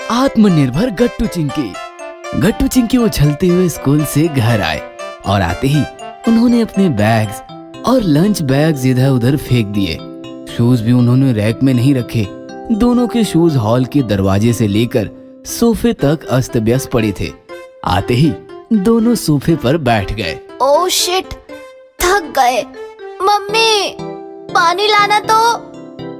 आत्मनिर्भर गट्टू चिंकी। गट्टू चिंकी उछलते हुए स्कूल से घर आए और आते ही उन्होंने अपने बैग्स और लंच बैग्स इधर उधर फेंक दिए। शूज भी उन्होंने रैक में नहीं रखे। दोनों के शूज हॉल के दरवाजे से लेकर सोफे तक अस्त व्यस्त पड़े थे। आते ही दोनों सोफे पर बैठ गए। ओह शिट, थक गए। मम्मी, पानी लाना तो।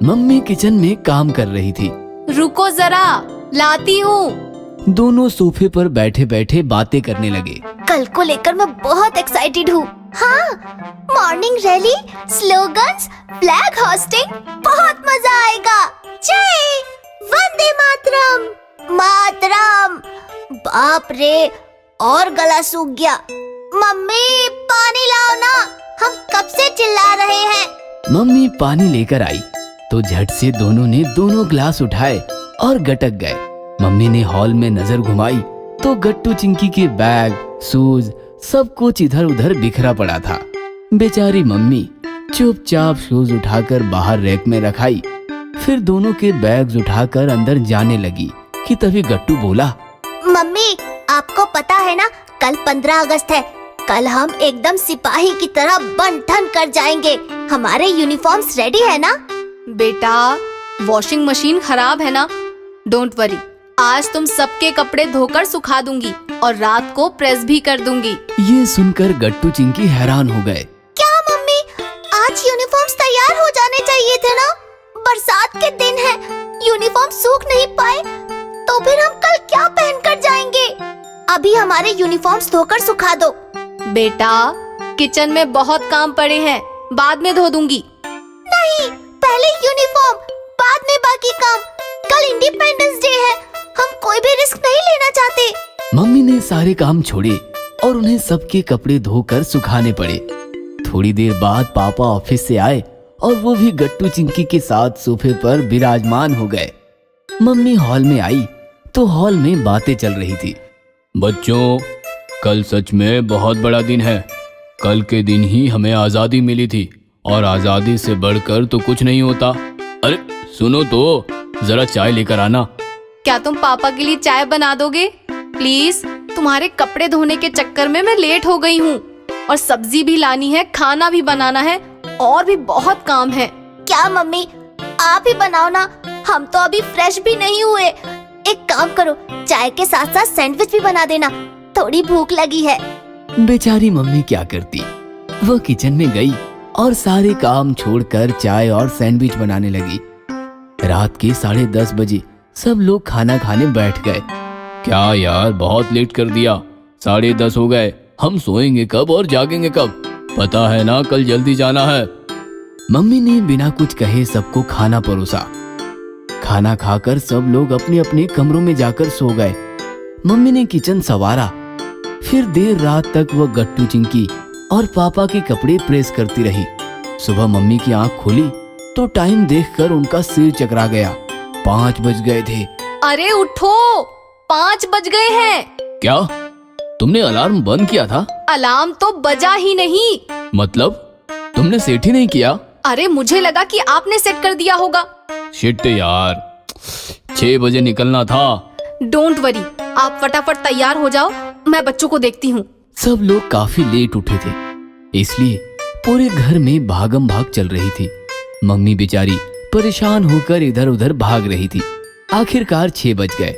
मम्मी किचन में काम कर रही थी। रुको जरा, लाती हूँ। दोनों सोफे पर बैठे बैठे बातें करने लगे। कल को लेकर मैं बहुत एक्साइटेड हूँ। हाँ, morning rally, slogans, flag hosting, बहुत मजा आएगा। जय वंदे मातरम। मातरम, बाप रे, और गला सूख गया। मम्मी पानी लाओ ना, हम कब से चिल्ला रहे हैं। मम्मी पानी लेकर आई तो झट से दोनों ने दोनों ग्लास उठाए और गटक गए। मम्मी ने हॉल में नजर घुमाई तो गट्टू चिंकी के बैग, शूज सब कुछ इधर उधर बिखरा पड़ा था। बेचारी मम्मी चुपचाप शूज उठाकर बाहर रैक में रखाई। फिर दोनों के बैग्स उठाकर अंदर जाने लगी कि तभी गट्टू बोला, मम्मी आपको पता है ना, कल 15 अगस्त है। कल हम एकदम सिपाही की तरह बन ठन कर जाएंगे। हमारे यूनिफॉर्म्स रेडी है ना? बेटा, वॉशिंग मशीन खराब है ना? डोंट वरी, आज तुम सबके कपड़े धोकर सुखा दूंगी और रात को प्रेस भी कर दूंगी। ये सुनकर गट्टू चिंकी हैरान हो गए। क्या मम्मी, आज यूनिफॉर्म्स तैयार हो जाने चाहिए थे ना? बरसात के दिन है, यूनिफॉर्म सूख नहीं पाए तो फिर हम कल क्या पहनकर जाएंगे? अभी हमारे यूनिफॉर्म्स धोकर सुखा दो। बेटा, किचन में बहुत काम पड़े हैं, बाद में धो दूंगी। नहीं, पहले यूनिफॉर्म, बाद में बाकी काम। कल इंडिपेंडेंस डे है, हम कोई भी रिस्क नहीं लेना चाहते। मम्मी ने सारे काम छोड़े और उन्हें सबके कपड़े धोकर सुखाने पड़े। थोड़ी देर बाद पापा ऑफिस से आए और वो भी गट्टू चिंकी के साथ सोफे पर विराजमान हो गए। मम्मी हॉल में आई तो हॉल में बातें चल रही थी। बच्चों, कल सच में बहुत बड़ा दिन है। कल के दिन ही हमें आजादी मिली थी और आजादी से बढ़कर तो कुछ नहीं होता। अरे सुनो तो, जरा चाय लेकर आना। क्या तुम पापा के लिए चाय बना दोगे? प्लीज, तुम्हारे कपड़े धोने के चक्कर में मैं लेट हो गई हूँ और सब्जी भी लानी है, खाना भी बनाना है और भी बहुत काम है। क्या मम्मी, आप ही बनाओ ना, हम तो अभी फ्रेश भी नहीं हुए। एक काम करो, चाय के साथ साथ सैंडविच भी बना देना, थोड़ी भूख लगी है। बेचारी मम्मी क्या करती, वो किचन में गई और सारे काम छोड़कर चाय और सैंडविच बनाने लगी। रात के 10:30 बजे सब लोग खाना खाने बैठ गए। क्या यार, बहुत लेट कर दिया, 10:30 हो गए। हम सोएंगे कब और जागेंगे कब? पता है ना, कल जल्दी जाना है। मम्मी ने बिना कुछ कहे सबको खाना परोसा। खाना खाकर सब लोग अपने अपने कमरों में जाकर सो गए। मम्मी ने किचन संवारा। फिर देर रात तक वह गट्टू चिंकी और पापा के कपड़े प्रेस करती रही। सुबह मम्मी की आंख खुली तो टाइम देखकर उनका सिर चकरा गया। 5 बज गए थे। अरे उठो, 5 बज गए हैं। क्या तुमने अलार्म बंद किया था? अलार्म तो बजा ही नहीं। मतलब तुमने सेट ही नहीं किया? अरे मुझे लगा कि आपने सेट कर दिया होगा। शिट यार, 6 बजे निकलना था। डोंट वरी, आप फटाफट तैयार हो जाओ, मैं बच्चों को देखती हूँ। सब लोग काफी लेट उठे थे, इसलिए पूरे घर में भागम भाग चल रही थी। मम्मी बेचारी परेशान होकर इधर उधर भाग रही थी। आखिरकार 6 बज गए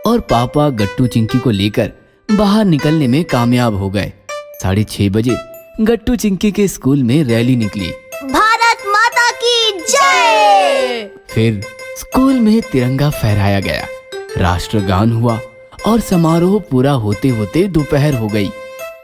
और पापा गट्टू चिंकी को लेकर बाहर निकलने में कामयाब हो गए। 6:30 बजे गट्टू चिंकी के स्कूल में रैली निकली। भारत माता की जय। फिर स्कूल में तिरंगा फहराया गया, राष्ट्रगान हुआ और समारोह पूरा होते होते दोपहर हो गई।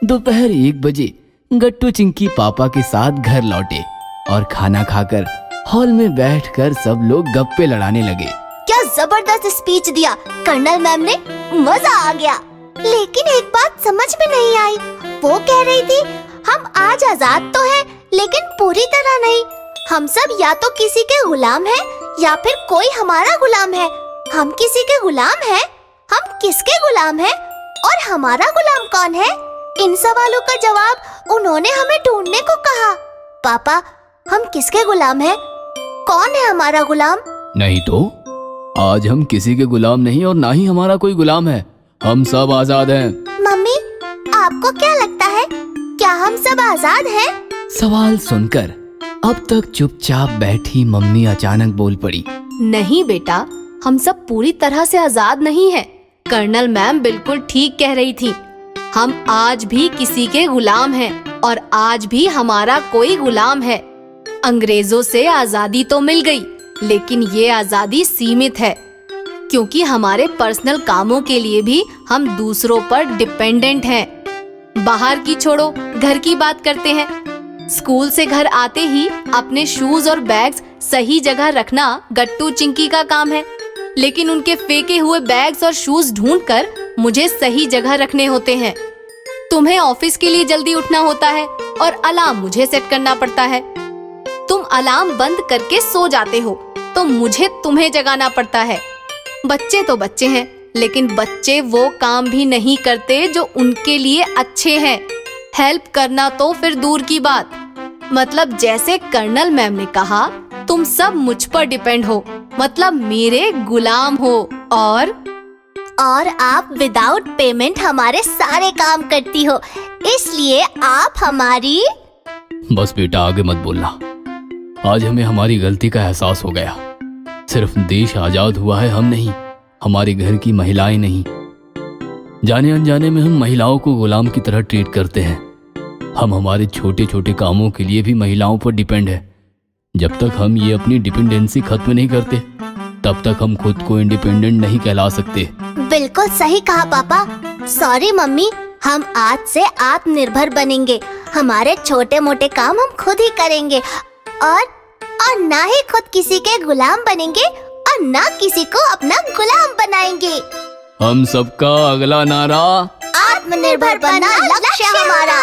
दोपहर 1 बजे गट्टू चिंकी पापा के साथ घर लौटे और खाना खाकर हॉल में बैठकर सब लोग गप्पे लड़ाने लगे। क्या जबरदस्त स्पीच दिया कर्नल मैम ने, मजा आ गया। लेकिन एक बात समझ में नहीं आई, वो कह रही थी हम आज आजाद तो हैं लेकिन पूरी तरह नहीं। हम सब या तो किसी के गुलाम हैं या फिर कोई हमारा गुलाम है। हम किसी के गुलाम हैं? हम किसके गुलाम हैं? और हमारा गुलाम कौन है? इन सवालों का जवाब उन्होंने हमें ढूंढने को कहा। पापा, हम किसके गुलाम हैं? कौन है हमारा गुलाम? नहीं तो आज हम किसी के गुलाम नहीं और ना ही हमारा कोई गुलाम है। हम सब आजाद हैं। मम्मी, आपको क्या लगता है, क्या हम सब आजाद हैं? सवाल सुनकर अब तक चुपचाप बैठी मम्मी अचानक बोल पड़ी। नहीं बेटा, हम सब पूरी तरह से आजाद नहीं हैं। कर्नल मैम बिल्कुल ठीक कह रही थी। हम आज भी किसी के गुलाम हैं और आज भी हमारा कोई गुलाम है। अंग्रेजों से आजादी तो मिल गई, लेकिन ये आजादी सीमित है, क्योंकि हमारे पर्सनल कामों के लिए भी हम दूसरों पर डिपेंडेंट हैं। बाहर की छोड़ो, घर की बात करते हैं। स्कूल से घर आते ही अपने शूज और बैग्स सही जगह रखना गट्टू चिंकी का काम है, लेकिन उनके फेंके हुए बैग्स और शूज ढूंढकर मुझे सही जगह रखने होते हैं। तुम्हें ऑफिस के लिए जल्दी उठना होता है और अलार्म मुझे सेट करना पड़ता है। तुम अलार्म बंद करके सो जाते हो तो मुझे तुम्हें जगाना पड़ता है। बच्चे तो बच्चे हैं, लेकिन बच्चे वो काम भी नहीं करते जो उनके लिए अच्छे हैं। हेल्प करना तो फिर दूर की बात। मतलब जैसे कर्नल मैम ने कहा, तुम सब मुझ पर डिपेंड हो, मतलब मेरे गुलाम हो। और आप विदाउट पेमेंट हमारे सारे काम करती हो, इसलिए आप हमारी। बस बेटा, आगे मत बोलना। आज हमें हमारी गलती का एहसास हो गया। सिर्फ देश आजाद हुआ है, हम नहीं, हमारे घर की महिलाएं नहीं। जाने अनजाने में हम महिलाओं को गुलाम की तरह ट्रीट करते हैं। हम हमारे छोटे छोटे कामों के लिए भी महिलाओं पर डिपेंड है। जब तक हम ये अपनी डिपेंडेंसी खत्म नहीं करते, तब तक हम खुद को इंडिपेंडेंट नहीं कहला सकते। बिल्कुल सही कहा पापा। सॉरी मम्मी, हम आज से आत्मनिर्भर बनेंगे। हमारे छोटे मोटे काम हम खुद ही करेंगे और ना ही खुद किसी के गुलाम बनेंगे और ना किसी को अपना गुलाम बनाएंगे। हम सबका अगला नारा आत्मनिर्भर बनना लक्ष्य हमारा।